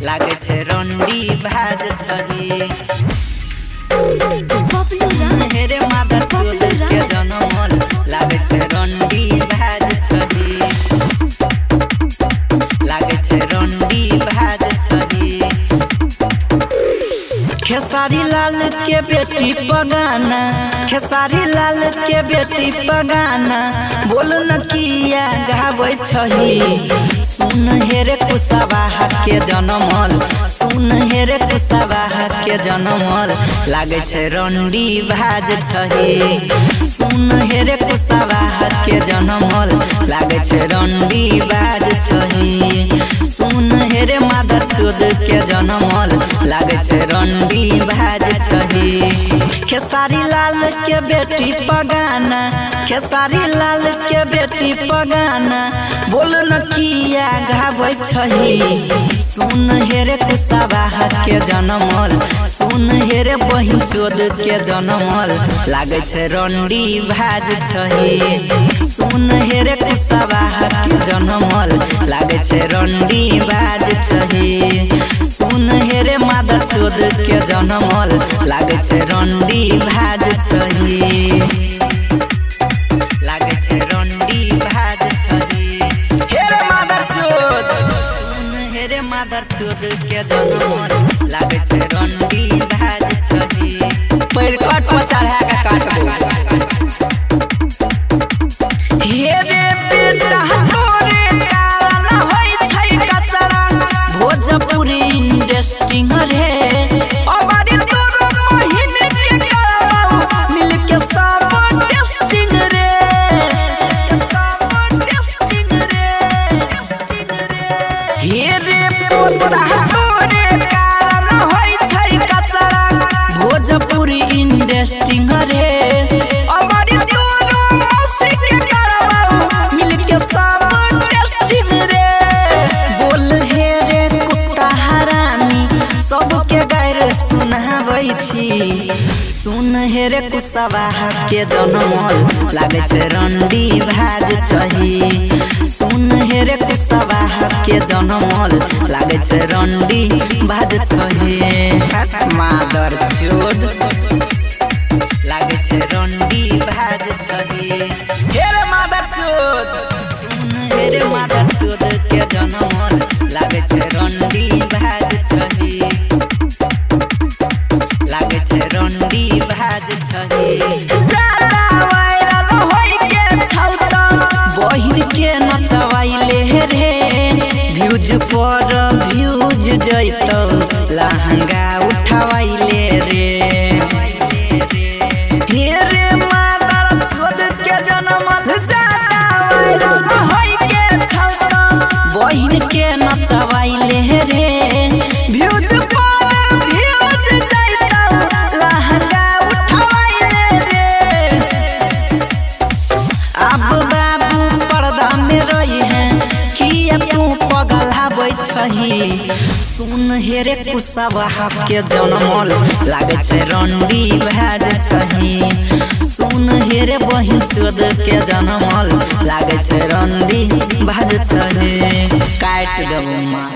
लागे छे रंडी भाज छही हेरे मादर चोद के जनमल लागे छे रंडी भाज छही लागे छे रंडी भाज छही खेसारी लाल के बेटी पगाना खेसारी लाल के बेटी पगाना बोल न किया गावे छही सुन हेरे कुशवाहा के जनमल सुन हेरे कुशवाहा के जनमल लागे छे रंडी भाज छही सुन हेरे कुशवाहा के जनमल लागे छे रंडी भाज छही सुन हेरे मादर चोद के जनमल लागे छे रंडी भाज छही खेसारी लाल के बेटी पगाना खेसारी लाल के बेटी पगाना बोल न किया गावे छही सुन हेरे कुशवाहा के जनमल सुन हेरे बहिन चोद के जनमल लागे छे रंडी भाज छही सुन हेरे कुशवाहा के जनमल लागे छे रंडी भाज छही सुन हेरे मादर चोद के जनमल लागे छे रंडी भाज छही लागे छे रंडी भाज छही हेरे मादर चोद सुन हेरे मादर चोद के जनमल लागे छे रंडी भाज छही पैर कट पर चढ़ा के काटबो हेरे बेटा तोरे कारण होई छै कचरा भोजपुरी इंडस्ट्री रे अबारी तोरो बहिन के करबाऊ मिल के सब टेस्टिंग रे हेरे पोता तोरे कारण होई छै कचरा भोजपुरी इंडस्ट्री रे अबारी तोरो मौसी के करबाऊ मिल के सब टेस्टिंग रे बोल हेरे कुत्ता हरामी सबके गैर सुनाबै छी सुन हेरे कुशवाहा के जनमल लागे छे रंडी भाज छही सुन हेरे कुशवाहा के जनमल लागे छे रंडी भाज छही मादर चोद लागे छे रंडी भाज छही हेरे मादर चोद सुन हेरे मादर चोद के जनमल लागे छे रंडी भाज छही लागे छे रंडी भाज छही ज्यादा वायरल होई के छौता बहिन के नचवाइले रे व्यूज पर व्यूज जइतो लहंगा उठवाइले रे हेरे मादर चोद के जनमल ज्यादा वायरल होई के छौता बहिन के नचवाइले रे व्यूज पर व्यूज जइतो लहंगा उठवाइले रे अब बाबू पर्दा में रही है किया तू पगलाबै छही सुन हेरे कुशवाहा के जनमल लागे छे रंडी भाज छही सुन हेरे बहिन चोद के जनमल लागे छे रंडी भाज छही काट देबो मां।